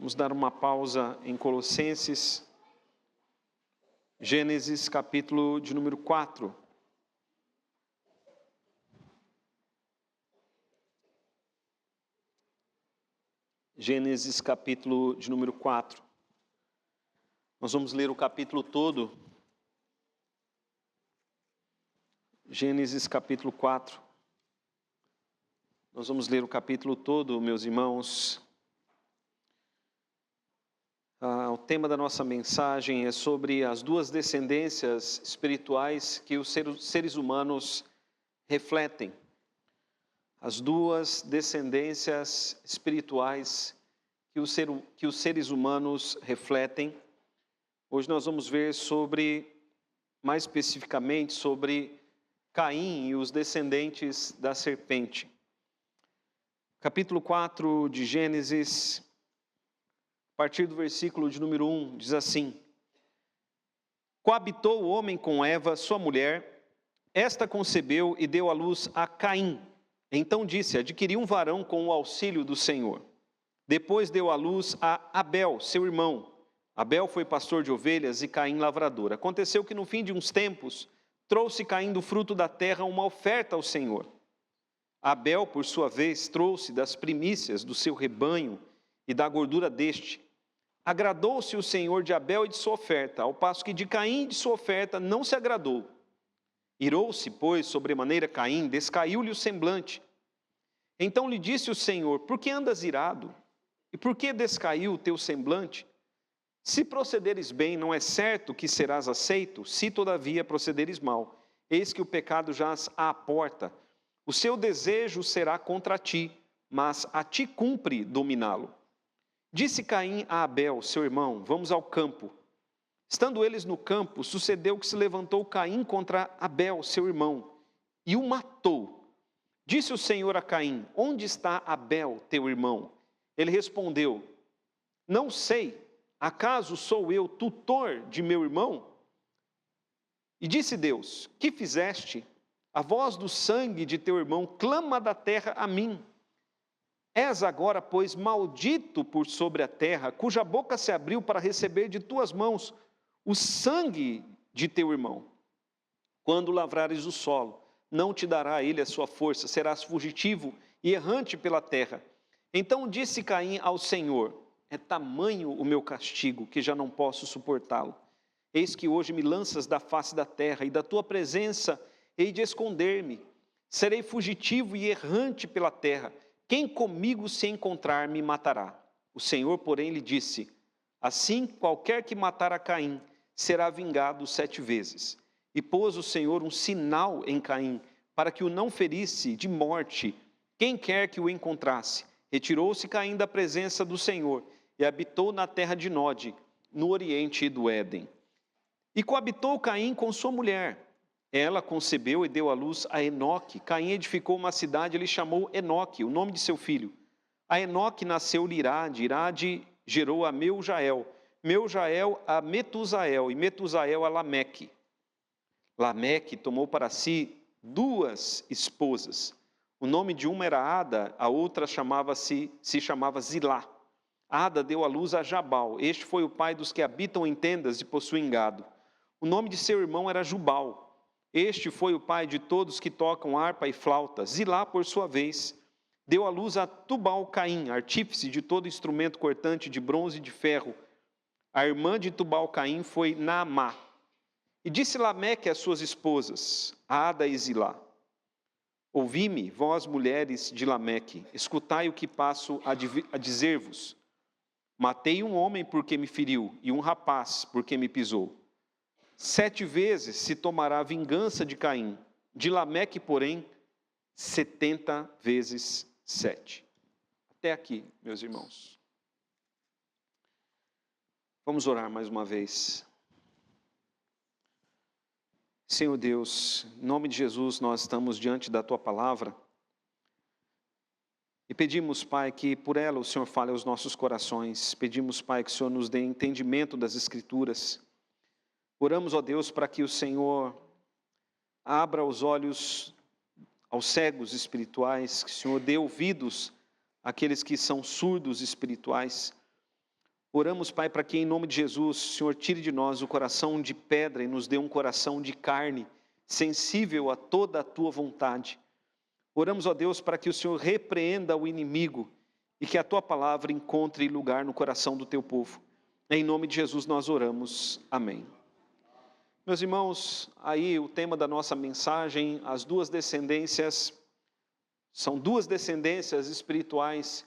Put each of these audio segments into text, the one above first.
Vamos dar uma pausa em Colossenses, Gênesis capítulo de número 4. Gênesis capítulo de número 4. Nós vamos ler o capítulo todo. Gênesis capítulo 4. Nós vamos ler o capítulo todo, meus irmãos. O tema da nossa mensagem é sobre as duas descendências espirituais que os seres humanos refletem. As duas descendências espirituais que os seres humanos refletem. Hoje nós vamos ver mais especificamente, sobre Caim e os descendentes da serpente. Capítulo 4 de Gênesis, a partir do versículo de número 1, diz assim: Coabitou o homem com Eva, sua mulher, esta concebeu e deu à luz a Caim. Então disse: adquiri um varão com o auxílio do Senhor. Depois deu à luz a Abel, seu irmão. Abel foi pastor de ovelhas e Caim lavrador. Aconteceu que no fim de uns tempos, trouxe Caim do fruto da terra uma oferta ao Senhor. Abel, por sua vez, trouxe das primícias do seu rebanho e da gordura deste. Agradou-se o Senhor de Abel e de sua oferta, ao passo que de Caim e de sua oferta não se agradou. Irou-se, pois, sobremaneira Caim, descaiu-lhe o semblante. Então lhe disse o Senhor: por que andas irado? E por que descaiu o teu semblante? Se procederes bem, não é certo que serás aceito, se todavia procederes mal. Eis que o pecado jaz à porta. O seu desejo será contra ti, mas a ti cumpre dominá-lo. Disse Caim a Abel, seu irmão: vamos ao campo. Estando eles no campo, sucedeu que se levantou Caim contra Abel, seu irmão, e o matou. Disse o Senhor a Caim: onde está Abel, teu irmão? Ele respondeu: não sei, acaso sou eu tutor de meu irmão? E disse Deus: que fizeste? A voz do sangue de teu irmão clama da terra a mim. És agora, pois, maldito por sobre a terra, cuja boca se abriu para receber de tuas mãos o sangue de teu irmão. Quando lavrares o solo, não te dará ele a sua força, serás fugitivo e errante pela terra. Então disse Caim ao Senhor: é tamanho o meu castigo, que já não posso suportá-lo. Eis que hoje me lanças da face da terra, e da tua presença hei de esconder-me. Serei fugitivo e errante pela terra. Quem comigo se encontrar me matará. O Senhor, porém, lhe disse: assim, qualquer que matar a Caim será vingado 7 vezes. E pôs o Senhor um sinal em Caim, para que o não ferisse de morte quem quer que o encontrasse. Retirou-se Caim da presença do Senhor e habitou na terra de Nod, no oriente do Éden. E coabitou Caim com sua mulher. Ela concebeu e deu à luz a Enoque. Caim edificou uma cidade e lhe chamou Enoque, o nome de seu filho. A Enoque nasceu-lhe Irade, Irade gerou a Meujael, Meujael a Metusael, e Metusael a Lameque. Lameque tomou para si 2 esposas. O nome de uma era Ada, a outra se chamava Zilá. Ada deu à luz a Jabal. Este foi o pai dos que habitam em tendas e possuem gado. O nome de seu irmão era Jubal. Este foi o pai de todos que tocam harpa e flauta. Zilá, por sua vez, deu à luz a Tubal-Caim, artífice de todo instrumento cortante de bronze e de ferro. A irmã de Tubal-Caim foi Naamá. E disse Lameque às suas esposas, Ada e Zilá: ouvi-me, vós mulheres de Lameque, escutai o que passo a dizer-vos. Matei um homem porque me feriu, e um rapaz porque me pisou. 7 vezes se tomará a vingança de Caim, de Lameque, porém, 70 vezes 7. Até aqui, meus irmãos. Vamos orar mais uma vez. Senhor Deus, em nome de Jesus, nós estamos diante da Tua palavra e pedimos, Pai, que por ela o Senhor fale aos nossos corações. Pedimos, Pai, que o Senhor nos dê entendimento das Escrituras. Oramos, ó Deus, para que o Senhor abra os olhos aos cegos espirituais, que o Senhor dê ouvidos àqueles que são surdos espirituais. Oramos, Pai, para que em nome de Jesus, o Senhor tire de nós o coração de pedra e nos dê um coração de carne, sensível a toda a Tua vontade. Oramos, ó Deus, para que o Senhor repreenda o inimigo e que a Tua palavra encontre lugar no coração do Teu povo. Em nome de Jesus nós oramos. Amém. Meus irmãos, aí o tema da nossa mensagem, as duas descendências, são duas descendências espirituais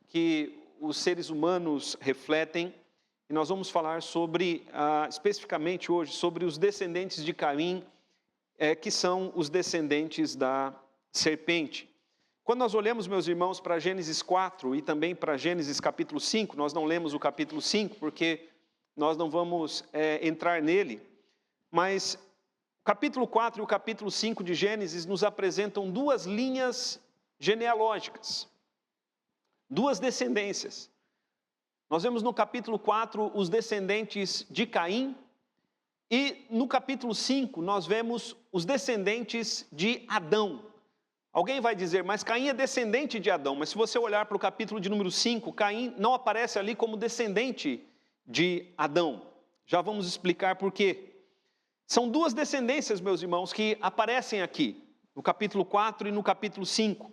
que os seres humanos refletem, e nós vamos falar sobre, especificamente hoje, sobre os descendentes de Caim, que são os descendentes da serpente. Quando nós olhamos, meus irmãos, para Gênesis 4 e também para Gênesis capítulo 5, nós não lemos o capítulo 5 porque nós não vamos entrar nele, mas o capítulo 4 e o capítulo 5 de Gênesis nos apresentam duas linhas genealógicas, duas descendências. Nós vemos no capítulo 4 os descendentes de Caim e no capítulo 5 nós vemos os descendentes de Adão. Alguém vai dizer, mas Caim é descendente de Adão, mas se você olhar para o capítulo de número 5, Caim não aparece ali como descendente de Adão. Já vamos explicar por quê. São duas descendências, meus irmãos, que aparecem aqui, no capítulo 4 e no capítulo 5.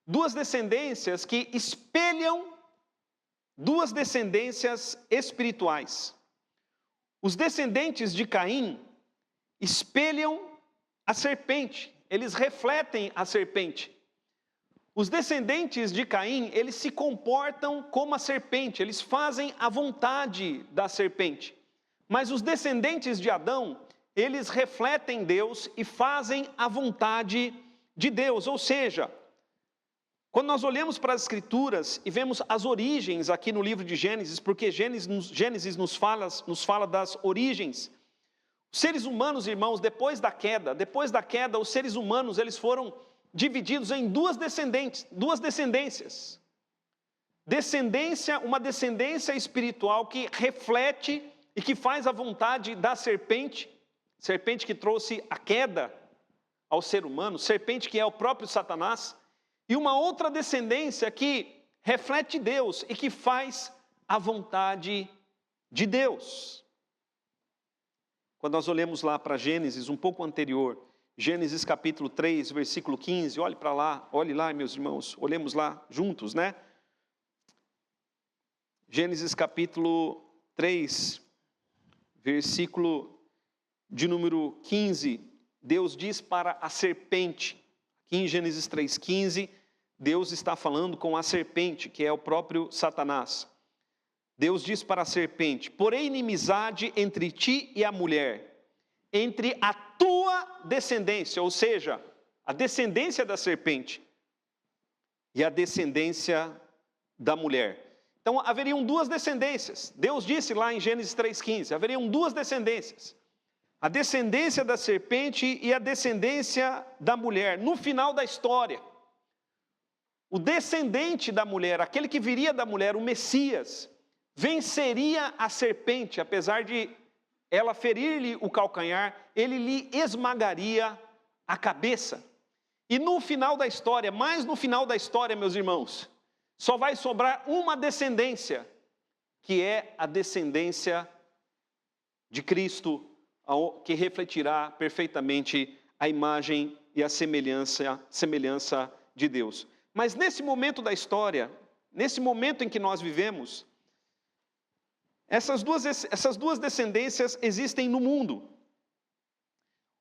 Duas descendências que espelham duas descendências espirituais. Os descendentes de Caim espelham a serpente, eles refletem a serpente. Os descendentes de Caim, eles se comportam como a serpente, eles fazem a vontade da serpente. Mas os descendentes de Adão, eles refletem Deus e fazem a vontade de Deus, ou seja, quando nós olhamos para as Escrituras e vemos as origens aqui no livro de Gênesis, porque Gênesis nos fala das origens. Os seres humanos, irmãos, depois da queda, os seres humanos, eles foram divididos em duas descendências. Uma descendência espiritual que reflete e que faz a vontade da serpente que trouxe a queda ao ser humano, serpente que é o próprio Satanás, e uma outra descendência que reflete Deus e que faz a vontade de Deus. Quando nós olhamos lá para Gênesis, um pouco anterior, Gênesis capítulo 3, versículo 15, olhe lá, meus irmãos, olhemos lá juntos, né? Gênesis capítulo 3, versículo de número 15, Deus diz para a serpente, aqui em Gênesis 3,15, Deus está falando com a serpente, que é o próprio Satanás. Deus diz para a serpente, porém inimizade entre ti e a mulher, entre a tua descendência, ou seja, a descendência da serpente e a descendência da mulher. Então haveriam duas descendências. Deus disse lá em Gênesis 3,15, haveriam duas descendências. A descendência da serpente e a descendência da mulher. No final da história, o descendente da mulher, aquele que viria da mulher, o Messias, venceria a serpente, apesar de ela ferir-lhe o calcanhar, ele lhe esmagaria a cabeça. E no final da história, mais no final da história, meus irmãos, só vai sobrar uma descendência, que é a descendência de Cristo, que refletirá perfeitamente a imagem e a semelhança de Deus. Mas nesse momento da história, nesse momento em que nós vivemos, essas duas descendências existem no mundo.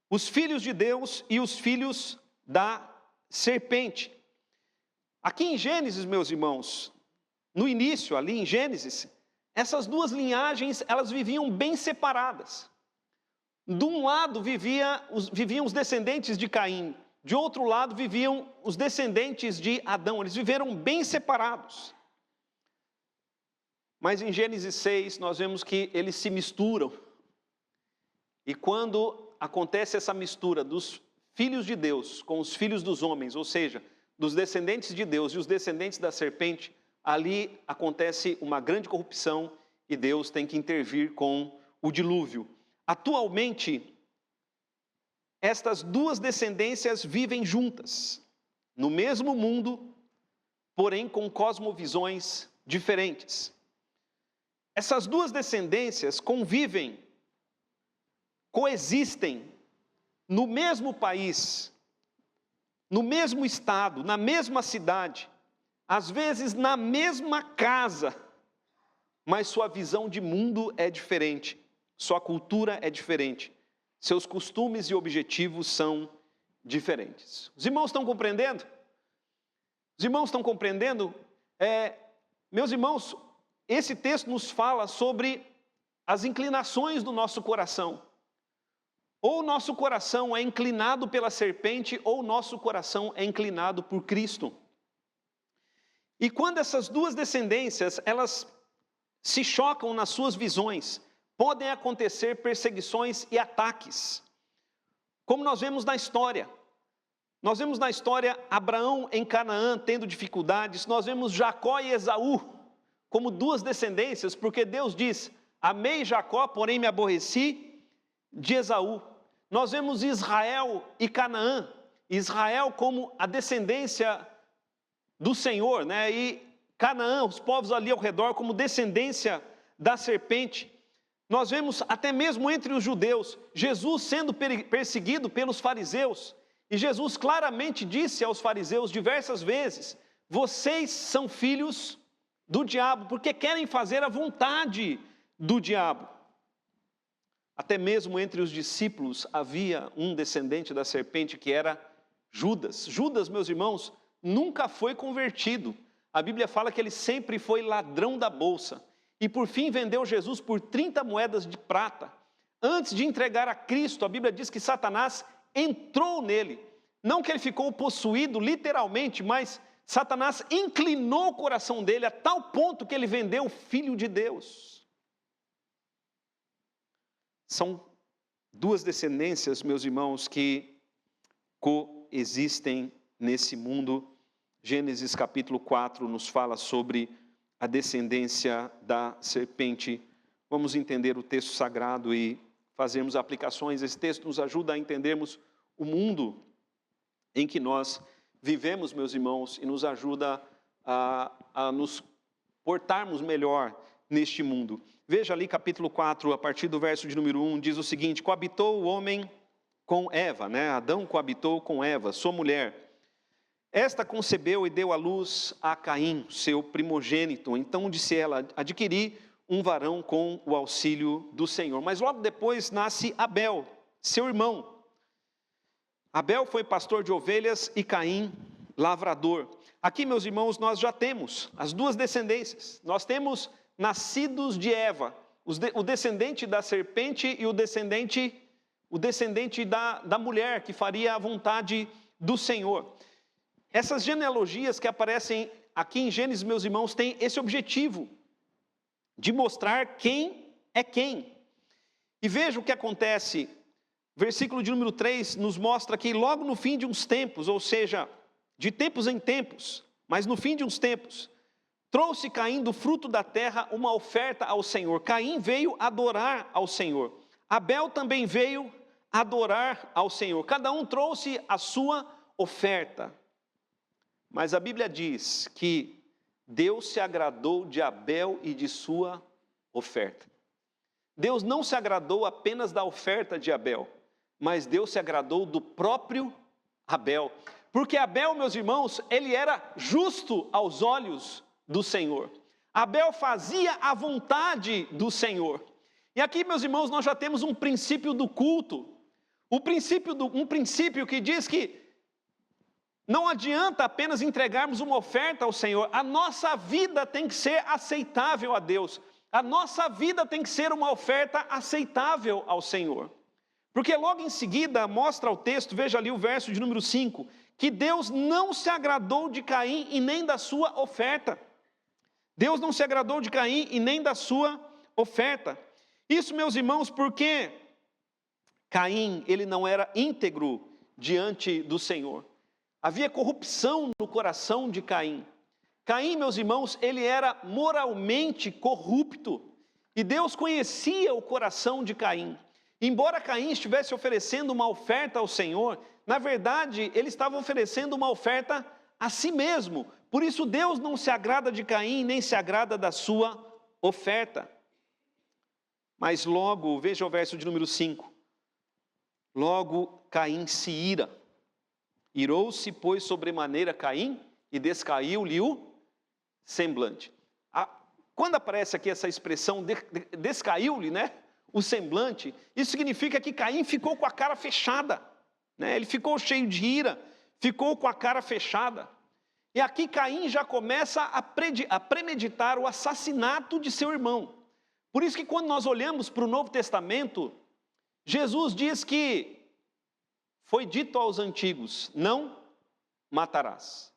Os filhos de Deus e os filhos da serpente. Aqui em Gênesis, meus irmãos, no início, ali em Gênesis, essas duas linhagens, elas viviam bem separadas. De um lado viviam os descendentes de Caim, de outro lado viviam os descendentes de Adão, eles viveram bem separados. Mas em Gênesis 6 nós vemos que eles se misturam. E quando acontece essa mistura dos filhos de Deus com os filhos dos homens, ou seja, dos descendentes de Deus e os descendentes da serpente, ali acontece uma grande corrupção e Deus tem que intervir com o dilúvio. Atualmente, estas duas descendências vivem juntas, no mesmo mundo, porém com cosmovisões diferentes. Essas duas descendências convivem, coexistem no mesmo país, no mesmo estado, na mesma cidade, às vezes na mesma casa, mas sua visão de mundo é diferente, sua cultura é diferente, seus costumes e objetivos são diferentes. Os irmãos estão compreendendo? Os irmãos estão compreendendo? Meus irmãos, esse texto nos fala sobre as inclinações do nosso coração. Ou o nosso coração é inclinado pela serpente, ou o nosso coração é inclinado por Cristo. E quando essas duas descendências, elas se chocam nas suas visões, podem acontecer perseguições e ataques. Como nós vemos na história. Nós vemos na história Abraão em Canaã tendo dificuldades, nós vemos Jacó e Esaú como duas descendências, porque Deus diz, amei Jacó, porém me aborreci de Esaú. Nós vemos Israel e Canaã, Israel como a descendência do Senhor, né? E Canaã, os povos ali ao redor, como descendência da serpente. Nós vemos até mesmo entre os judeus, Jesus sendo perseguido pelos fariseus. E Jesus claramente disse aos fariseus diversas vezes, vocês são filhos do diabo, porque querem fazer a vontade do diabo. Até mesmo entre os discípulos havia um descendente da serpente que era Judas. Judas, meus irmãos, nunca foi convertido. A Bíblia fala que ele sempre foi ladrão da bolsa. E por fim vendeu Jesus por 30 moedas de prata. Antes de entregar a Cristo, a Bíblia diz que Satanás entrou nele. Não que ele ficou possuído literalmente, mas Satanás inclinou o coração dele a tal ponto que ele vendeu o Filho de Deus. São duas descendências, meus irmãos, que coexistem nesse mundo. Gênesis capítulo 4 nos fala sobre a descendência da serpente. Vamos entender o texto sagrado e fazermos aplicações. Esse texto nos ajuda a entendermos o mundo em que nós vivemos, meus irmãos, e nos ajuda a nos portarmos melhor neste mundo. Veja ali capítulo 4, a partir do verso de número 1, diz o seguinte, coabitou o homem com Eva, né? Adão coabitou com Eva, sua mulher. Esta concebeu e deu à luz a Caim, seu primogênito. Então disse ela, adquiri um varão com o auxílio do Senhor. Mas logo depois nasce Abel, seu irmão. Abel foi pastor de ovelhas e Caim, lavrador. Aqui, meus irmãos, nós já temos as duas descendências. Nós temos nascidos de Eva, o descendente da serpente e o descendente da mulher, que faria a vontade do Senhor. Essas genealogias que aparecem aqui em Gênesis, meus irmãos, têm esse objetivo de mostrar quem é quem. E veja o que acontece. Versículo de número 3 nos mostra que logo no fim de uns tempos, ou seja, de tempos em tempos, mas no fim de uns tempos, trouxe Caim do fruto da terra uma oferta ao Senhor. Caim veio adorar ao Senhor. Abel também veio adorar ao Senhor. Cada um trouxe a sua oferta. Mas a Bíblia diz que Deus se agradou de Abel e de sua oferta. Deus não se agradou apenas da oferta de Abel, mas Deus se agradou do próprio Abel. Porque Abel, meus irmãos, ele era justo aos olhos do Senhor. Abel fazia a vontade do Senhor. E aqui, meus irmãos, nós já temos um princípio do culto. Um princípio que diz que não adianta apenas entregarmos uma oferta ao Senhor. A nossa vida tem que ser aceitável a Deus. A nossa vida tem que ser uma oferta aceitável ao Senhor. Porque logo em seguida mostra o texto, veja ali o verso de número 5, que Deus não se agradou de Caim e nem da sua oferta. Deus não se agradou de Caim e nem da sua oferta. Isso, meus irmãos, porque Caim, ele não era íntegro diante do Senhor. Havia corrupção no coração de Caim. Caim, meus irmãos, ele era moralmente corrupto. E Deus conhecia o coração de Caim. Embora Caim estivesse oferecendo uma oferta ao Senhor, na verdade, ele estava oferecendo uma oferta a si mesmo. Por isso, Deus não se agrada de Caim, nem se agrada da sua oferta. Mas logo, veja o verso de número 5. Logo Caim se ira. Irou-se, pois, sobremaneira Caim, e descaiu-lhe o semblante. Quando aparece aqui essa expressão, descaiu-lhe, né, o semblante, isso significa que Caim ficou com a cara fechada, né? Ele ficou cheio de ira, ficou com a cara fechada. E aqui Caim já começa a premeditar o assassinato de seu irmão. Por isso que quando nós olhamos para o Novo Testamento, Jesus diz que foi dito aos antigos, não matarás.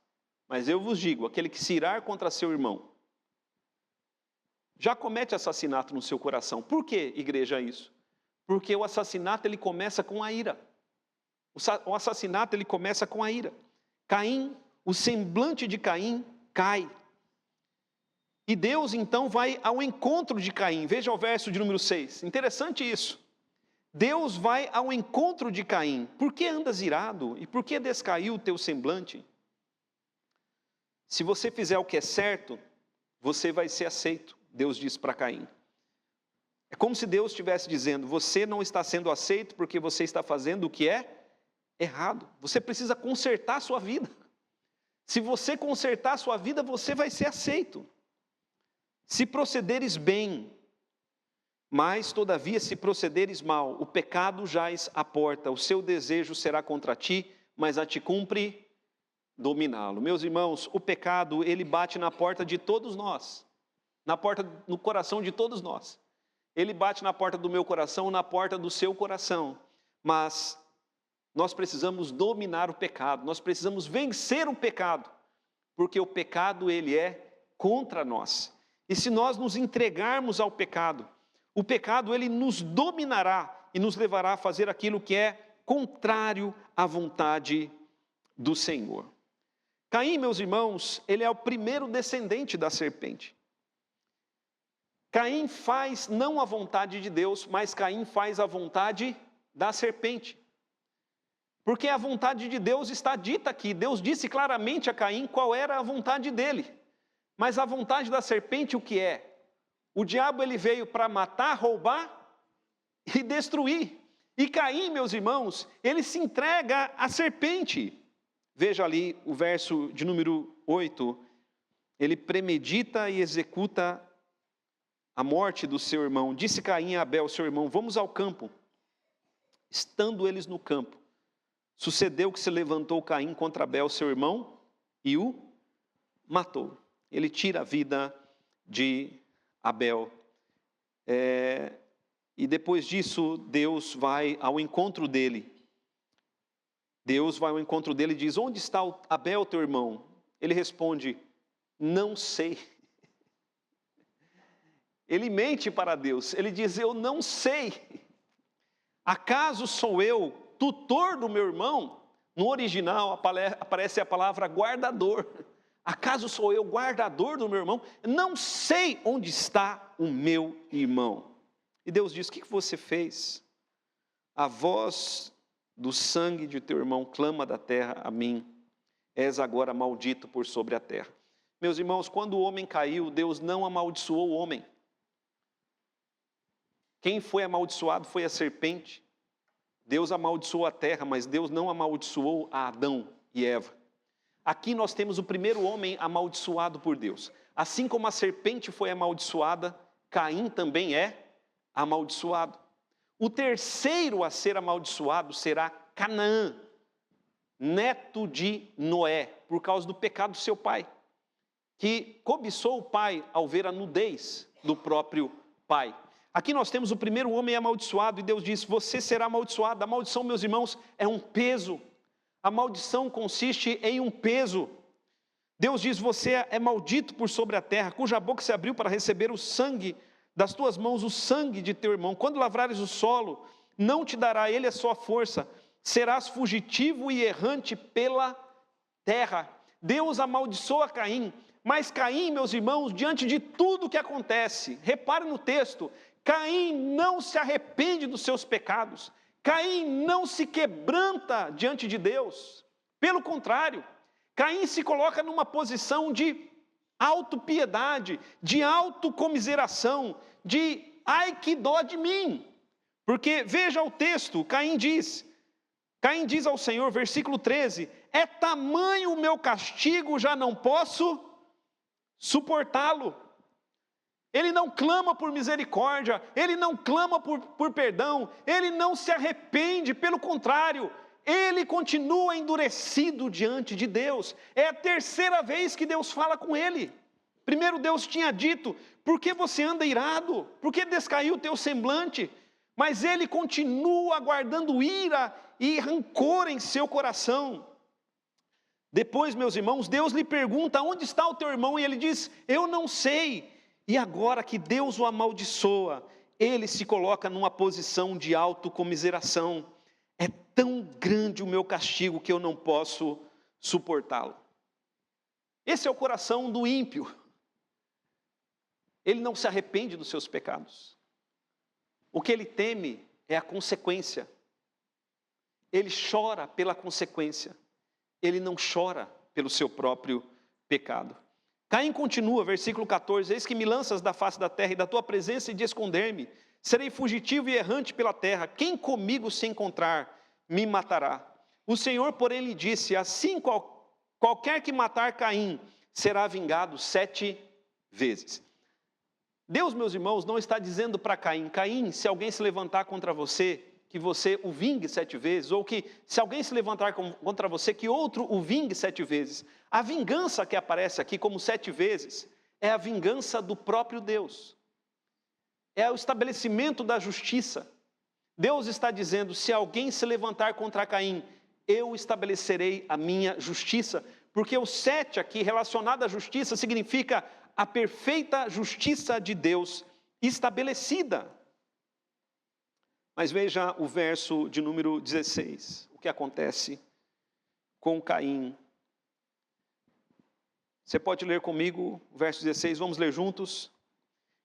Mas eu vos digo, aquele que se irar contra seu irmão, já comete assassinato no seu coração. Por que, igreja, isso? Porque o assassinato ele começa com a ira. O assassinato ele começa com a ira. Caim, o semblante de Caim cai. E Deus então vai ao encontro de Caim. Veja o verso de número 6. Interessante isso. Deus vai ao encontro de Caim. Por que andas irado? E por que descaiu o teu semblante? Se você fizer o que é certo, você vai ser aceito. Deus diz para Caim. É como se Deus estivesse dizendo, você não está sendo aceito porque você está fazendo o que é errado. Você precisa consertar a sua vida. Se você consertar a sua vida, você vai ser aceito. Se procederes bem, mas todavia se procederes mal, o pecado jaz à porta, o seu desejo será contra ti, mas a ti cumpre dominá-lo. Meus irmãos, o pecado, ele bate na porta de todos nós. No coração de todos nós. Ele bate na porta do meu coração, na porta do seu coração. Mas nós precisamos dominar o pecado, nós precisamos vencer o pecado, porque o pecado ele é contra nós. E se nós nos entregarmos ao pecado, o pecado ele nos dominará e nos levará a fazer aquilo que é contrário à vontade do Senhor. Caim, meus irmãos, ele é o primeiro descendente da serpente. Caim faz não a vontade de Deus, mas Caim faz a vontade da serpente. Porque a vontade de Deus está dita aqui. Deus disse claramente a Caim qual era a vontade dele. Mas a vontade da serpente o que é? O diabo ele veio para matar, roubar e destruir. E Caim, meus irmãos, ele se entrega à serpente. Veja ali o verso de número 8. Ele premedita e executa a morte do seu irmão. Disse Caim a Abel, seu irmão, vamos ao campo. Estando eles no campo, sucedeu que se levantou Caim contra Abel, seu irmão, e o matou. Ele tira a vida de Abel. E depois disso, Deus vai ao encontro dele. Deus vai ao encontro dele e diz, onde está Abel, teu irmão? Ele responde, não sei. Ele mente para Deus, ele diz, eu não sei. Acaso sou eu tutor do meu irmão? No original aparece a palavra guardador. Acaso sou eu guardador do meu irmão? Não sei onde está o meu irmão. E Deus diz, o que você fez? A voz do sangue de teu irmão clama da terra a mim. És agora maldito por sobre a terra. Meus irmãos, quando o homem caiu, Deus não amaldiçoou o homem. Quem foi amaldiçoado foi a serpente. Deus amaldiçoou a terra, mas Deus não amaldiçoou a Adão e Eva. Aqui nós temos o primeiro homem amaldiçoado por Deus. Assim como a serpente foi amaldiçoada, Caim também é amaldiçoado. O terceiro a ser amaldiçoado será Canaã, neto de Noé, por causa do pecado do seu pai, que cobiçou o pai ao ver a nudez do próprio pai. Aqui nós temos o primeiro homem amaldiçoado e Deus diz, você será amaldiçoado. A maldição, meus irmãos, é um peso. A maldição consiste em um peso. Deus diz, você é maldito por sobre a terra, cuja boca se abriu para receber o sangue das tuas mãos, o sangue de teu irmão. Quando lavrares o solo, não te dará ele a sua força, serás fugitivo e errante pela terra. Deus amaldiçoa Caim, mas Caim, meus irmãos, diante de tudo que acontece, repare no texto, Caim não se arrepende dos seus pecados, Caim não se quebranta diante de Deus, pelo contrário, Caim se coloca numa posição de autopiedade, de autocomiseração, de ai que dó de mim. Porque veja o texto, Caim diz ao Senhor, versículo 13, é tamanho o meu castigo, já não posso suportá-lo. Ele não clama por misericórdia, ele não clama por perdão, ele não se arrepende, pelo contrário, ele continua endurecido diante de Deus. É a terceira vez que Deus fala com ele. Primeiro Deus tinha dito, por que você anda irado? Por que descaiu o teu semblante? Mas ele continua guardando ira e rancor em seu coração. Depois, meus irmãos, Deus lhe pergunta, onde está o teu irmão? E ele diz, eu não sei. E agora que Deus o amaldiçoa, ele se coloca numa posição de autocomiseração. É tão grande o meu castigo que eu não posso suportá-lo. Esse é o coração do ímpio. Ele não se arrepende dos seus pecados. O que ele teme é a consequência. Ele chora pela consequência. Ele não chora pelo seu próprio pecado. Caim continua, versículo 14, eis que me lanças da face da terra e da tua presença e de esconder-me. Serei fugitivo e errante pela terra. Quem comigo se encontrar, me matará. O Senhor, porém, lhe disse, assim qualquer que matar Caim, será vingado 7 vezes. Deus, meus irmãos, não está dizendo para Caim, Caim, se alguém se levantar contra você, que você o vingue 7 vezes, ou que se alguém se levantar contra você, que outro o vingue 7 vezes. A vingança que aparece aqui como 7 vezes, é a vingança do próprio Deus. É o estabelecimento da justiça. Deus está dizendo, se alguém se levantar contra Caim, eu estabelecerei a minha justiça. Porque o 7 aqui, relacionado à justiça, significa a perfeita justiça de Deus estabelecida. Mas veja o verso de número 16, o que acontece com Caim. Você pode ler comigo o verso 16, vamos ler juntos?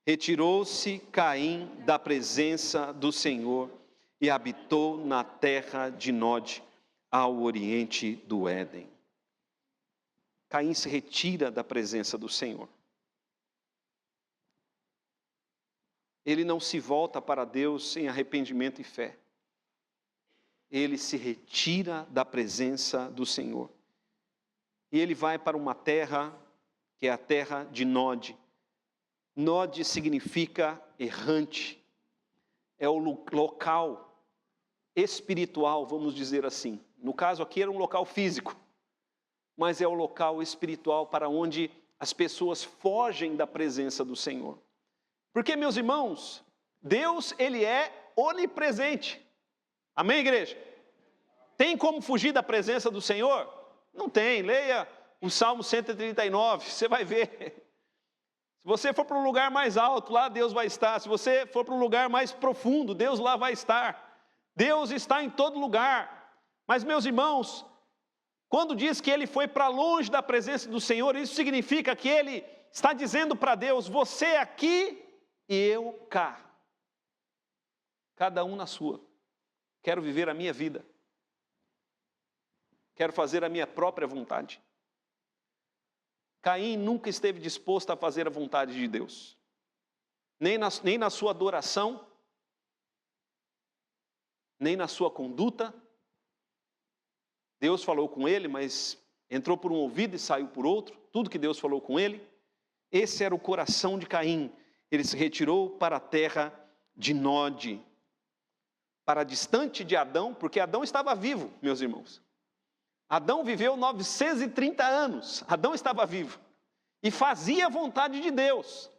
Retirou-se Caim da presença do Senhor e habitou na terra de Nod, ao oriente do Éden. Caim se retira da presença do Senhor. Ele não se volta para Deus em arrependimento e fé. Ele se retira da presença do Senhor. E ele vai para uma terra, que é a terra de Nod. Nod significa errante. É o local espiritual, vamos dizer assim. No caso aqui era um local físico, mas é o local espiritual para onde as pessoas fogem da presença do Senhor. Porque, meus irmãos, Deus, Ele é onipresente. Amém, igreja? Tem como fugir da presença do Senhor? Não tem. Leia o Salmo 139, você vai ver. Se você for para um lugar mais alto, lá Deus vai estar. Se você for para um lugar mais profundo, Deus lá vai estar. Deus está em todo lugar. Mas, meus irmãos, quando diz que Ele foi para longe da presença do Senhor, isso significa que Ele está dizendo para Deus, você aqui e eu cá, cada um na sua. Quero viver a minha vida, quero fazer a minha própria vontade. Caim nunca esteve disposto a fazer a vontade de Deus, nem na sua adoração, nem na sua conduta. Deus falou com ele, mas entrou por um ouvido e saiu por outro, tudo que Deus falou com ele. Esse era o coração de Caim. Ele se retirou para a terra de Nod, para distante de Adão, porque Adão estava vivo, meus irmãos. Adão viveu 930 anos, Adão estava vivo, e fazia a vontade de Deus.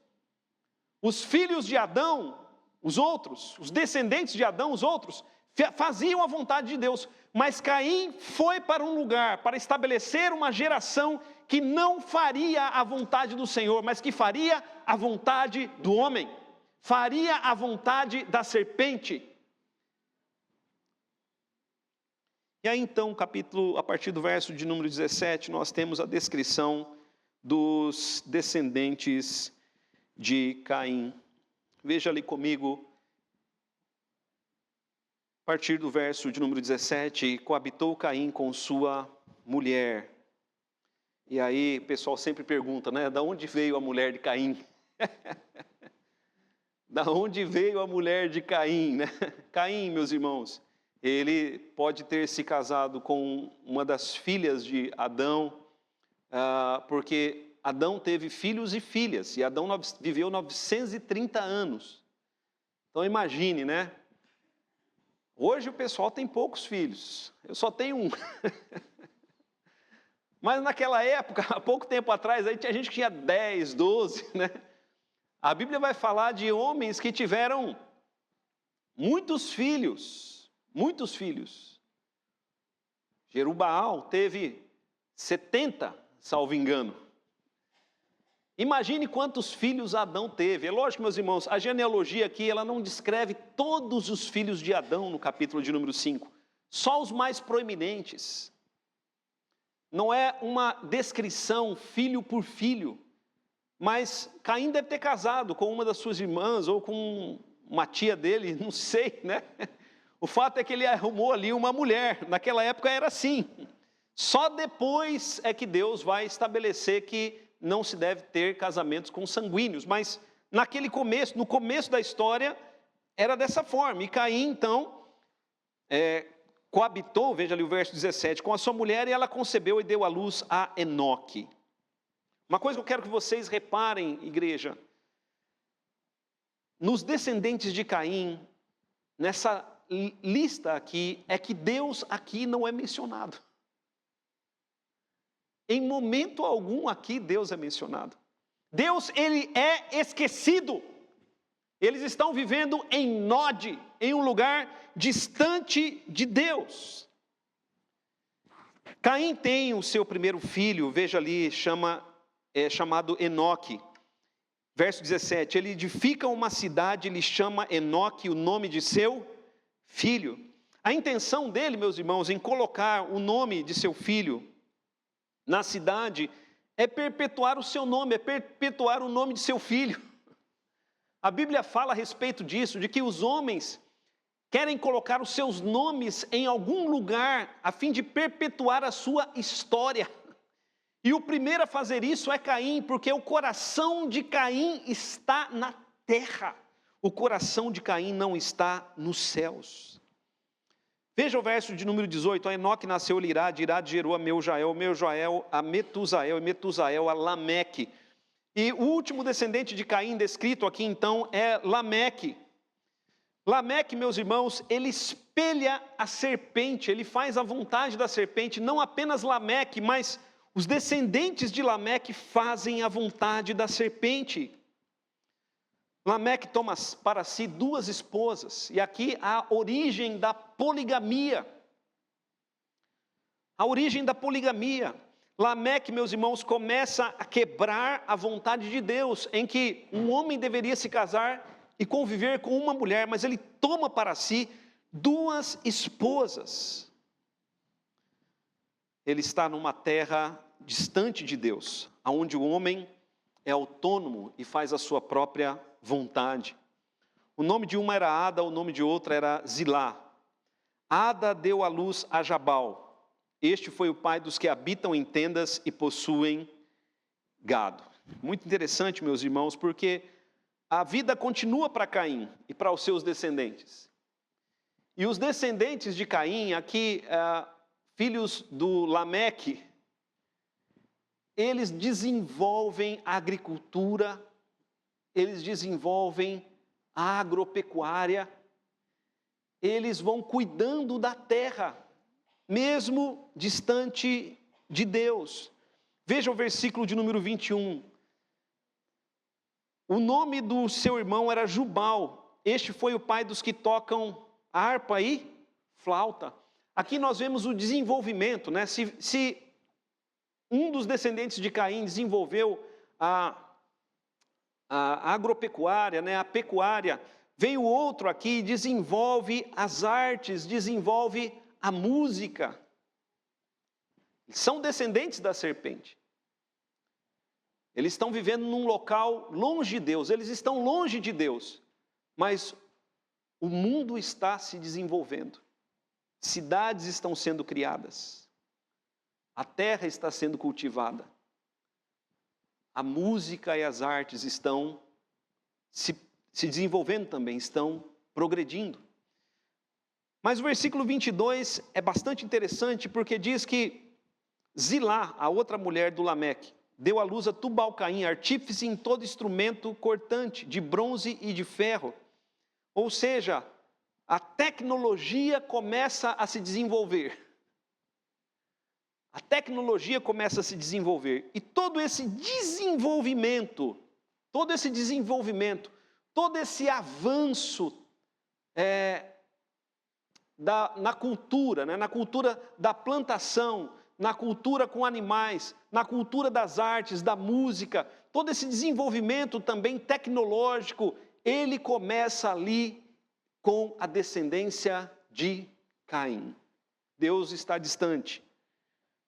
Os filhos de Adão, os outros, os descendentes de Adão, os outros, faziam a vontade de Deus. Mas Caim foi para um lugar, para estabelecer uma geração que não faria a vontade do Senhor, mas que faria a vontade do homem, faria a vontade da serpente. E aí então, a partir do verso de número 17, nós temos a descrição dos descendentes de Caim. Veja ali comigo, a partir do verso de número 17, coabitou Caim com sua mulher. E aí o pessoal sempre pergunta, né, de onde veio a mulher de Caim? Da onde veio a mulher de Caim, né? Caim, meus irmãos, ele pode ter se casado com uma das filhas de Adão, porque Adão teve filhos e filhas, e Adão viveu 930 anos. Então imagine, né? Hoje o pessoal tem poucos filhos, eu só tenho um. Mas naquela época, há pouco tempo atrás, aí tinha gente que tinha 10, 12, né? A Bíblia vai falar de homens que tiveram muitos filhos, muitos filhos. Jerubaal teve 70, salvo engano. Imagine quantos filhos Adão teve. É lógico, meus irmãos, a genealogia aqui, ela não descreve todos os filhos de Adão no capítulo de número 5. Só os mais proeminentes. Não é uma descrição filho por filho. Mas Caim deve ter casado com uma das suas irmãs ou com uma tia dele, não sei, né? O fato é que ele arrumou ali uma mulher. Naquela época era assim. Só depois é que Deus vai estabelecer que não se deve ter casamentos consanguíneos. Mas naquele começo, no começo da história, era dessa forma. E Caim, então, coabitou, veja ali o verso 17, com a sua mulher, e ela concebeu e deu à luz a Enoque. Uma coisa que eu quero que vocês reparem, igreja, nos descendentes de Caim, nessa lista aqui, é que Deus aqui não é mencionado. Em momento algum aqui Deus é mencionado. Deus, ele é esquecido. Eles estão vivendo em Nod, em um lugar distante de Deus. Caim tem o seu primeiro filho, veja ali, chamado Enoque. Verso 17, ele edifica uma cidade, ele chama Enoque o nome de seu filho. A intenção dele, meus irmãos, em colocar o nome de seu filho na cidade, é perpetuar o seu nome, é perpetuar o nome de seu filho. A Bíblia fala a respeito disso, de que os homens querem colocar os seus nomes em algum lugar, a fim de perpetuar a sua história. E o primeiro a fazer isso é Caim, porque o coração de Caim está na terra. O coração de Caim não está nos céus. Veja o verso de número 18. A Enoque nasceu Irade, Irade gerou a Meujael a Metusael, e Metusael a Lameque. E o último descendente de Caim descrito aqui então é Lameque. Lameque, meus irmãos, ele espelha a serpente, ele faz a vontade da serpente. Não apenas Lameque, mas os descendentes de Lameque fazem a vontade da serpente. Lameque toma para si 2 esposas, e aqui a origem da poligamia. A origem da poligamia. Lameque, meus irmãos, começa a quebrar a vontade de Deus, em que um homem deveria se casar e conviver com uma mulher, mas ele toma para si 2 esposas. Ele está numa terra distante de Deus, onde o homem é autônomo e faz a sua própria vontade. O nome de uma era Ada, o nome de outra era Zilá. Ada deu à luz a Jabal. Este foi o pai dos que habitam em tendas e possuem gado. Muito interessante, meus irmãos, porque a vida continua para Caim e para os seus descendentes. E os descendentes de Caim, aqui, filhos do Lameque, eles desenvolvem a agricultura, eles desenvolvem a agropecuária, eles vão cuidando da terra, mesmo distante de Deus. Veja o versículo de número 21. O nome do seu irmão era Jubal. Este foi o pai dos que tocam harpa e flauta. Aqui nós vemos o desenvolvimento, né? Se um dos descendentes de Caim desenvolveu a agropecuária, né? A pecuária, vem o outro aqui e desenvolve as artes, desenvolve a música. São descendentes da serpente. Eles estão vivendo num local longe de Deus, eles estão longe de Deus, mas o mundo está se desenvolvendo, cidades estão sendo criadas, a terra está sendo cultivada, a música e as artes estão se se desenvolvendo também, estão progredindo. Mas o versículo 22 é bastante interessante, porque diz que Zilá, a outra mulher do Lameque, deu à luz a Tubal-Caim, artífice em todo instrumento cortante, de bronze e de ferro. Ou seja, a tecnologia começa a se desenvolver. A tecnologia começa a se desenvolver. E todo esse desenvolvimento, todo esse avanço na cultura, né? Na cultura da plantação, na cultura com animais, na cultura das artes, da música, todo esse desenvolvimento também tecnológico, ele começa ali com a descendência de Caim. Deus está distante,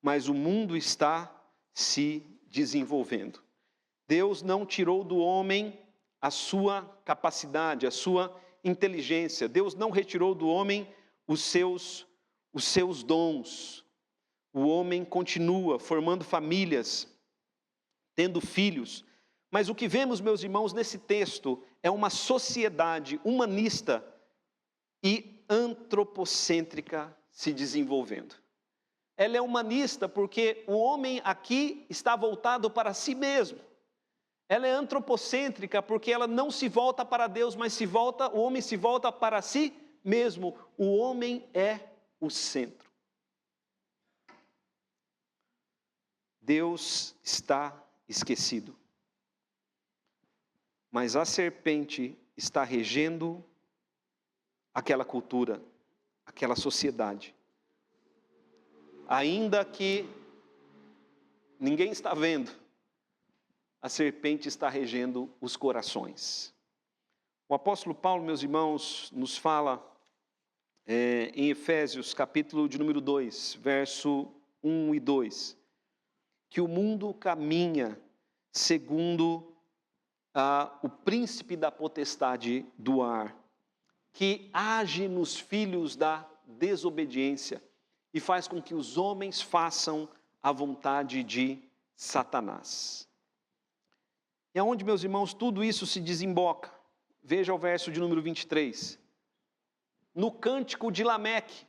mas o mundo está se desenvolvendo. Deus não tirou do homem a sua capacidade, a sua inteligência. Deus não retirou do homem os seus dons. O homem continua formando famílias, tendo filhos. Mas o que vemos, meus irmãos, nesse texto é uma sociedade humanista e antropocêntrica se desenvolvendo. Ela é humanista porque o homem aqui está voltado para si mesmo. Ela é antropocêntrica porque ela não se volta para Deus, mas o homem se volta para si mesmo. O homem é o centro. Deus está esquecido. Mas a serpente está regendo aquela cultura, aquela sociedade. Ainda que ninguém está vendo, a serpente está regendo os corações. O apóstolo Paulo, meus irmãos, nos fala em Efésios, capítulo de número 2, verso 1 e 2, que o mundo caminha segundo o príncipe da potestade do ar, que age nos filhos da desobediência e faz com que os homens façam a vontade de Satanás. E aonde, meus irmãos, tudo isso se desemboca? Veja o verso de número 23. No cântico de Lameque.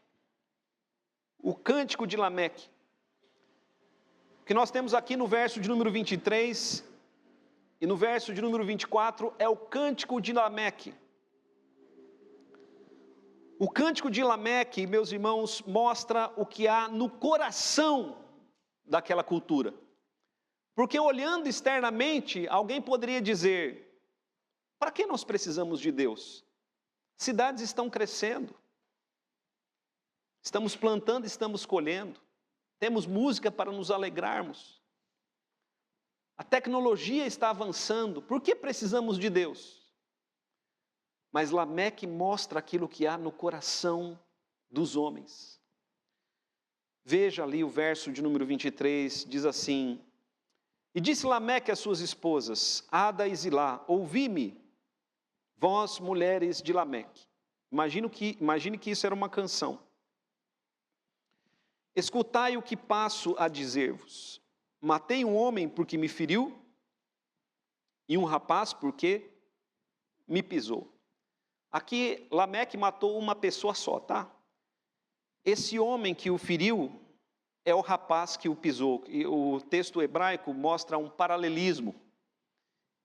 O cântico de Lameque. O que nós temos aqui no verso de número 23 e no verso de número 24 é o cântico de Lameque. O cântico de Lameque, meus irmãos, mostra o que há no coração daquela cultura. Porque olhando externamente, alguém poderia dizer: para que nós precisamos de Deus? Cidades estão crescendo, estamos plantando, estamos colhendo, temos música para nos alegrarmos, a tecnologia está avançando, por que precisamos de Deus? Mas Lameque mostra aquilo que há no coração dos homens. Veja ali o verso de número 23, diz assim: e disse Lameque às suas esposas, Ada e Zilá, ouvi-me, vós mulheres de Lameque. Imagine que isso era uma canção. Escutai o que passo a dizer-vos. Matei um homem porque me feriu, e um rapaz porque me pisou. Aqui Lameque matou uma pessoa só, tá? Esse homem que o feriu é o rapaz que o pisou. E o texto hebraico mostra um paralelismo.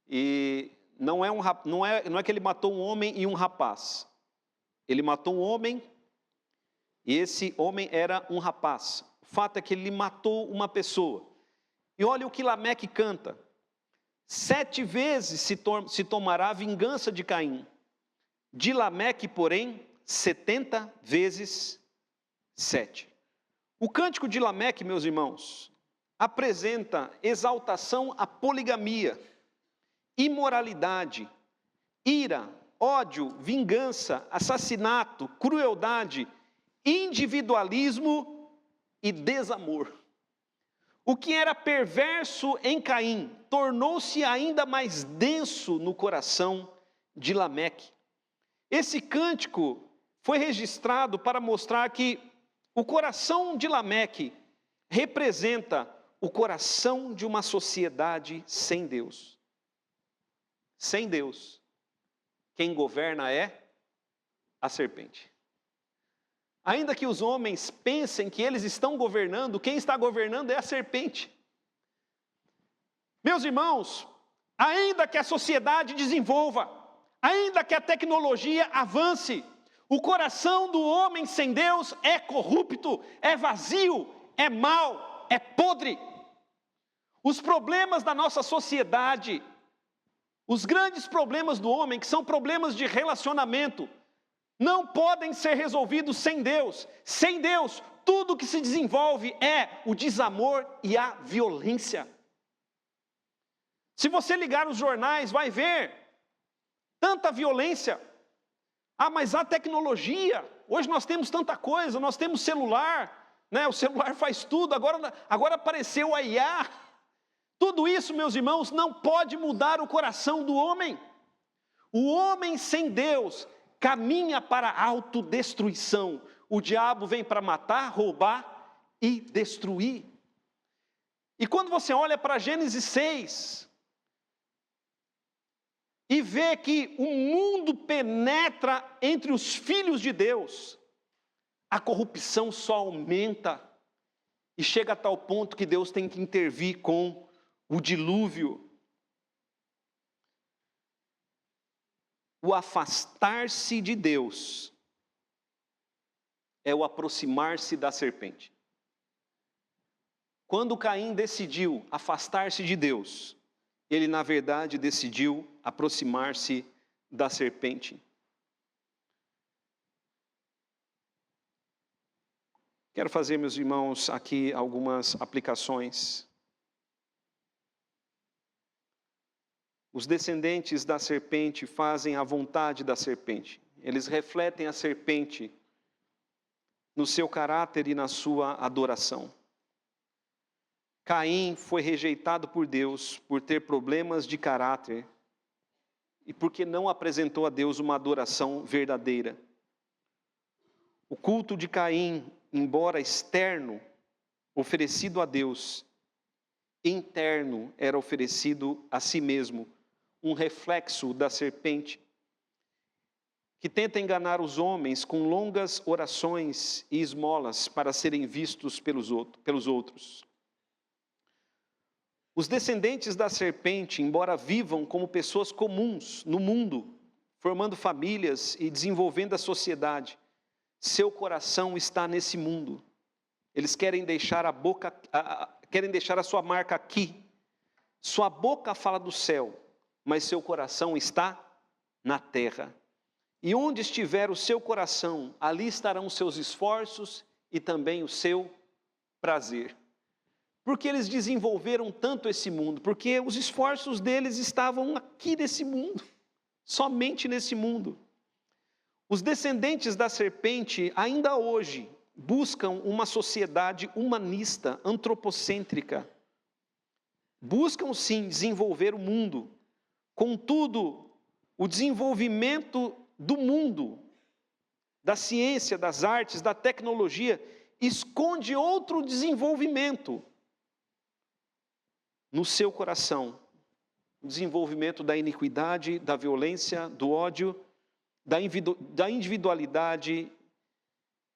E não é que ele matou um homem e um rapaz. Ele matou um homem e esse homem era um rapaz. O fato é que ele matou uma pessoa. E olha o que Lameque canta. 7 vezes se tomará vingança de Caim. De Lameque, porém, 70 vezes 7. O cântico de Lameque, meus irmãos, apresenta exaltação à poligamia, imoralidade, ira, ódio, vingança, assassinato, crueldade, individualismo e desamor. O que era perverso em Caim tornou-se ainda mais denso no coração de Lameque. Esse cântico foi registrado para mostrar que o coração de Lameque representa o coração de uma sociedade sem Deus. Sem Deus. quem governa é a serpente. Ainda que os homens pensem que eles estão governando, quem está governando é a serpente. Meus irmãos, ainda que a sociedade desenvolva, ainda que a tecnologia avance, o coração do homem sem Deus é corrupto, é vazio, é mau, é podre. Os problemas da nossa sociedade, os grandes problemas do homem, que são problemas de relacionamento, não podem ser resolvidos sem Deus. Sem Deus, tudo que se desenvolve é o desamor e a violência. Se você ligar os jornais, vai ver tanta violência. Mas a tecnologia, hoje nós temos tanta coisa, nós temos celular, né? O celular faz tudo, agora apareceu a IA. Tudo isso, meus irmãos, não pode mudar o coração do homem. O homem sem Deus caminha para a autodestruição. O diabo vem para matar, roubar e destruir. E quando você olha para Gênesis 6, e vê que o mundo penetra entre os filhos de Deus, a corrupção só aumenta, e chega a tal ponto que Deus tem que intervir com o dilúvio. O afastar-se de Deus é o aproximar-se da serpente. Quando Caim decidiu afastar-se de Deus, ele na verdade decidiu aproximar-se da serpente. Quero fazer, meus irmãos, aqui algumas aplicações. Os descendentes da serpente fazem a vontade da serpente. Eles refletem a serpente no seu caráter e na sua adoração. Caim foi rejeitado por Deus por ter problemas de caráter e porque não apresentou a Deus uma adoração verdadeira. O culto de Caim, embora externo, oferecido a Deus, interno era oferecido a si mesmo, um reflexo da serpente, que tenta enganar os homens com longas orações e esmolas para serem vistos pelos outros. Os descendentes da serpente, embora vivam como pessoas comuns no mundo, formando famílias e desenvolvendo a sociedade, seu coração está nesse mundo. Eles querem deixar querem deixar a sua marca aqui. Sua boca fala do céu, mas seu coração está na terra. E onde estiver o seu coração, ali estarão os seus esforços e também o seu prazer. Porque eles desenvolveram tanto esse mundo? Porque os esforços deles estavam aqui nesse mundo, somente nesse mundo. Os descendentes da serpente, ainda hoje, buscam uma sociedade humanista, antropocêntrica. Buscam sim desenvolver o mundo. Contudo, o desenvolvimento do mundo, da ciência, das artes, da tecnologia, esconde outro desenvolvimento no seu coração. O desenvolvimento da iniquidade, da violência, do ódio, da individualidade,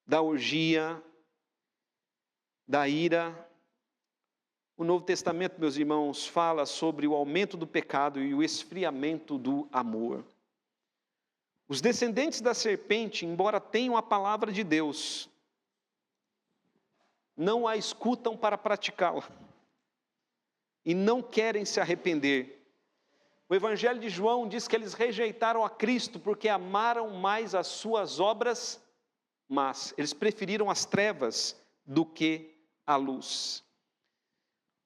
da orgia, da ira. O Novo Testamento, meus irmãos, fala sobre o aumento do pecado e o esfriamento do amor. Os descendentes da serpente, embora tenham a palavra de Deus, não a escutam para praticá-la e não querem se arrepender. O Evangelho de João diz que eles rejeitaram a Cristo porque amaram mais as suas obras, mas eles preferiram as trevas do que a luz.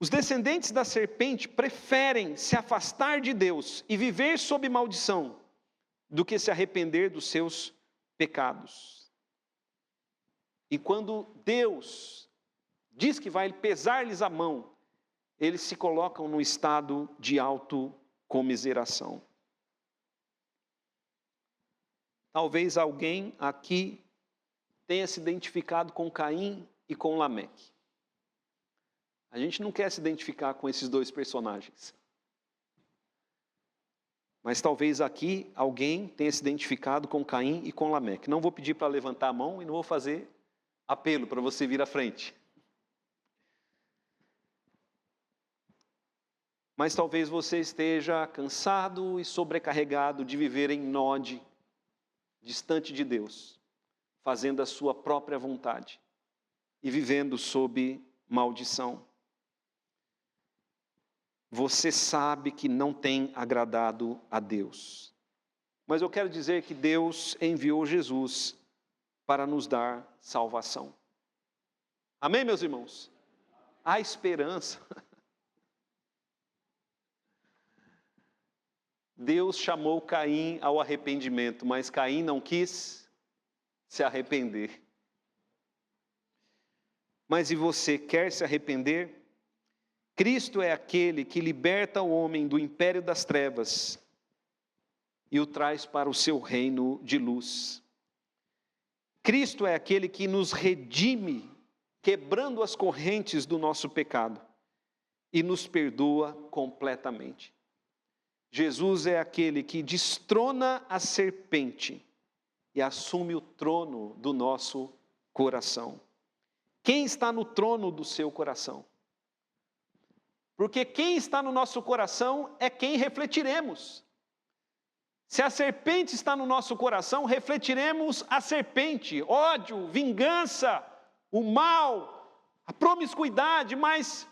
Os descendentes da serpente preferem se afastar de Deus e viver sob maldição do que se arrepender dos seus pecados. E quando Deus diz que vai pesar-lhes a mão, eles se colocam no estado de autocomiseração. Talvez alguém aqui tenha se identificado com Caim e com Lameque. A gente não quer se identificar com esses dois personagens. Mas talvez aqui alguém tenha se identificado com Caim e com Lameque. Não vou pedir para levantar a mão e não vou fazer apelo para você vir à frente. Mas talvez você esteja cansado e sobrecarregado de viver em Nod, distante de Deus, fazendo a sua própria vontade e vivendo sob maldição. Você sabe que não tem agradado a Deus. Mas eu quero dizer que Deus enviou Jesus para nos dar salvação. Amém, meus irmãos? Há esperança. Deus chamou Caim ao arrependimento, mas Caim não quis se arrepender. Mas e você quer se arrepender? Cristo é aquele que liberta o homem do império das trevas e o traz para o seu reino de luz. Cristo é aquele que nos redime, quebrando as correntes do nosso pecado e nos perdoa completamente. Jesus é aquele que destrona a serpente e assume o trono do nosso coração. Quem está no trono do seu coração? Porque quem está no nosso coração é quem refletiremos. Se a serpente está no nosso coração, refletiremos a serpente, ódio, vingança, o mal, a promiscuidade, mas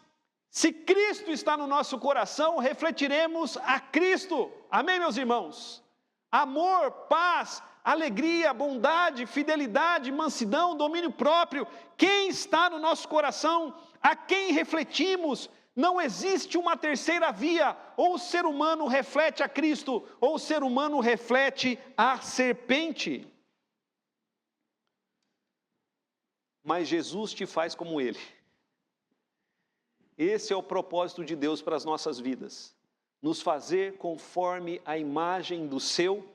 se Cristo está no nosso coração, refletiremos a Cristo. Amém, meus irmãos? Amor, paz, alegria, bondade, fidelidade, mansidão, domínio próprio. Quem está no nosso coração, a quem refletimos. Não existe uma terceira via, ou o ser humano reflete a Cristo, ou o ser humano reflete a serpente. Mas Jesus te faz como Ele. Esse é o propósito de Deus para as nossas vidas. Nos fazer conforme a imagem do seu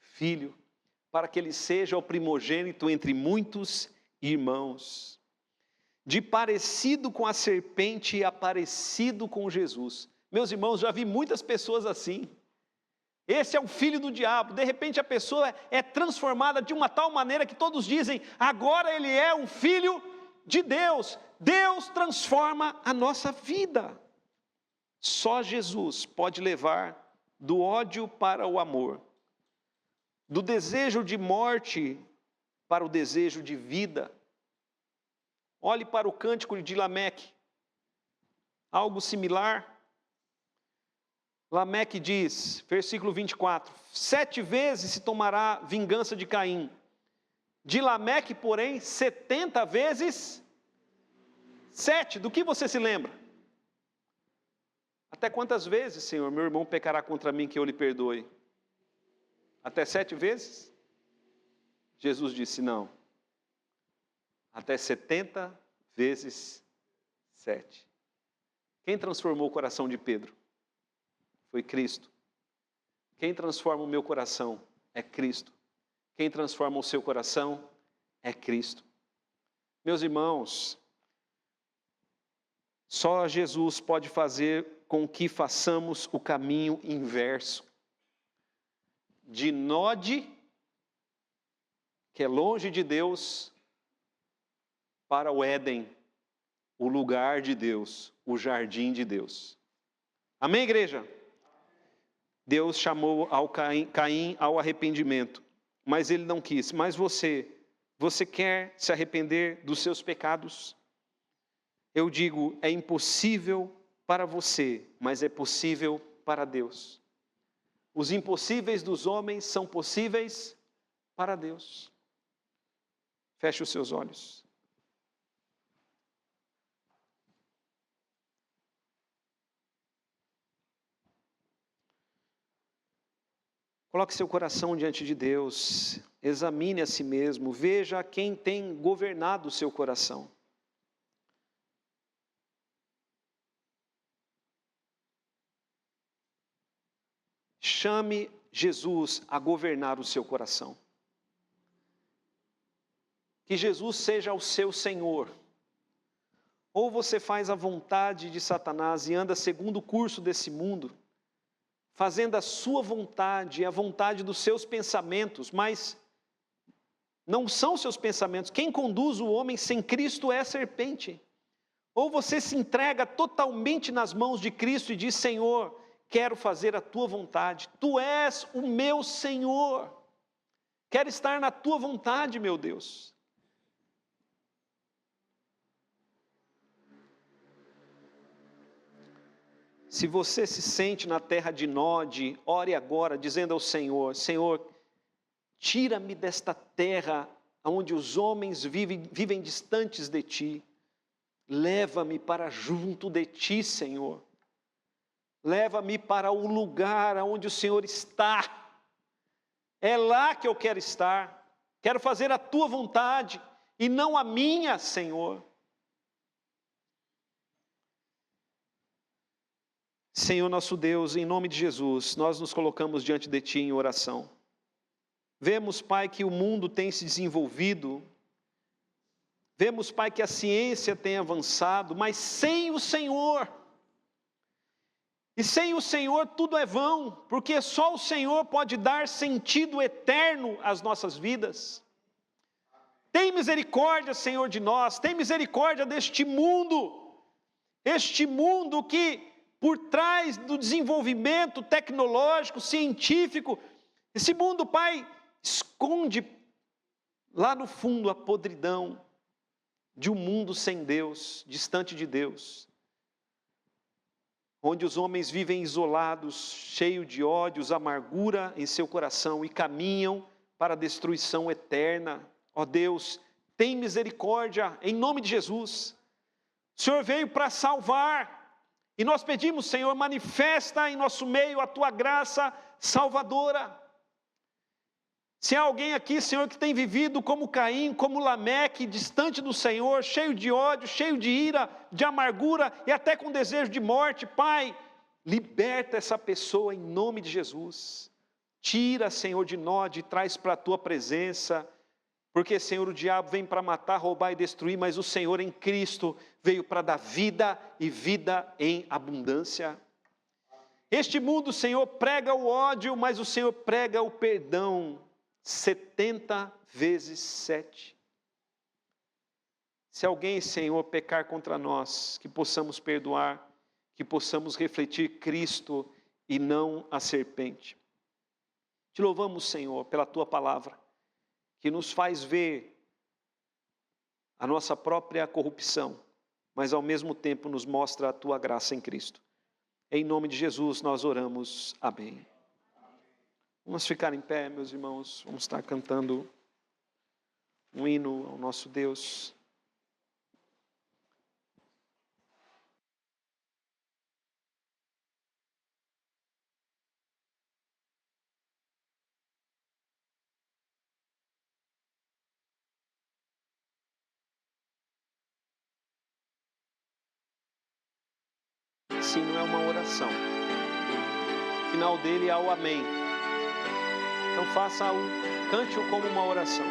Filho, para que Ele seja o primogênito entre muitos irmãos. De parecido com a serpente a parecido com Jesus. Meus irmãos, já vi muitas pessoas assim. Esse é o filho do diabo. De repente a pessoa é transformada de uma tal maneira que todos dizem, agora ele é um filho de Deus. Deus transforma a nossa vida. Só Jesus pode levar do ódio para o amor, do desejo de morte para o desejo de vida. Olhe para o cântico de Lameque, algo similar. Lameque diz, versículo 24, 7 vezes se tomará vingança de Caim. De Lameque, porém, 70 vezes 7. Do que você se lembra? Até quantas vezes, Senhor, meu irmão pecará contra mim que eu lhe perdoe? Até 7 vezes? Jesus disse, não. Até 70 vezes 7. Quem transformou o coração de Pedro? Foi Cristo. Quem transforma o meu coração é Cristo. Quem transforma o seu coração é Cristo. Meus irmãos, só Jesus pode fazer com que façamos o caminho inverso. De Nod, que é longe de Deus, para o Éden, o lugar de Deus, o jardim de Deus. Amém, igreja? Deus chamou Caim ao arrependimento, mas ele não quis. Mas você quer se arrepender dos seus pecados? Eu digo, é impossível para você, mas é possível para Deus. Os impossíveis dos homens são possíveis para Deus. Feche os seus olhos. Coloque seu coração diante de Deus, examine a si mesmo, veja quem tem governado o seu coração. Chame Jesus a governar o seu coração. Que Jesus seja o seu Senhor. Ou você faz a vontade de Satanás e anda segundo o curso desse mundo, fazendo a sua vontade, a vontade dos seus pensamentos, mas não são seus pensamentos. Quem conduz o homem sem Cristo é a serpente. Ou você se entrega totalmente nas mãos de Cristo e diz: Senhor, quero fazer a tua vontade, tu és o meu Senhor, quero estar na tua vontade, meu Deus. Se você se sente na terra de Nod, ore agora, dizendo ao Senhor: Senhor, tira-me desta terra onde os homens vivem distantes de ti. Leva-me para junto de ti, Senhor. Leva-me para o lugar onde o Senhor está. É lá que eu quero estar. Quero fazer a tua vontade e não a minha, Senhor. Senhor nosso Deus, em nome de Jesus, nós nos colocamos diante de ti em oração. Vemos, Pai, que o mundo tem se desenvolvido. Vemos, Pai, que a ciência tem avançado, mas sem o Senhor. E sem o Senhor tudo é vão, porque só o Senhor pode dar sentido eterno às nossas vidas. Tem misericórdia, Senhor, de nós, tem misericórdia deste mundo. Este mundo que, por trás do desenvolvimento tecnológico, científico, esse mundo, Pai, esconde lá no fundo a podridão de um mundo sem Deus, distante de Deus, onde os homens vivem isolados, cheios de ódios, amargura em seu coração e caminham para a destruição eterna. Ó Deus, tem misericórdia em nome de Jesus. O Senhor veio para salvar e nós pedimos, Senhor, manifesta em nosso meio a tua graça salvadora. Se há alguém aqui, Senhor, que tem vivido como Caim, como Lameque, distante do Senhor, cheio de ódio, cheio de ira, de amargura e até com desejo de morte, Pai, liberta essa pessoa em nome de Jesus. Tira, Senhor, de Nod e traz para a tua presença, porque, Senhor, o diabo vem para matar, roubar e destruir, mas o Senhor em Cristo veio para dar vida e vida em abundância. Este mundo, Senhor, prega o ódio, mas o Senhor prega o perdão. 70 vezes 7. Se alguém, Senhor, pecar contra nós, que possamos perdoar, que possamos refletir Cristo e não a serpente. Te louvamos, Senhor, pela tua palavra, que nos faz ver a nossa própria corrupção, mas ao mesmo tempo nos mostra a tua graça em Cristo. Em nome de Jesus nós oramos. Amém. Vamos ficar em pé, meus irmãos. Vamos estar cantando um hino ao nosso Deus. Esse hino é uma oração. O final dele é o amém. Então cante-o como uma oração.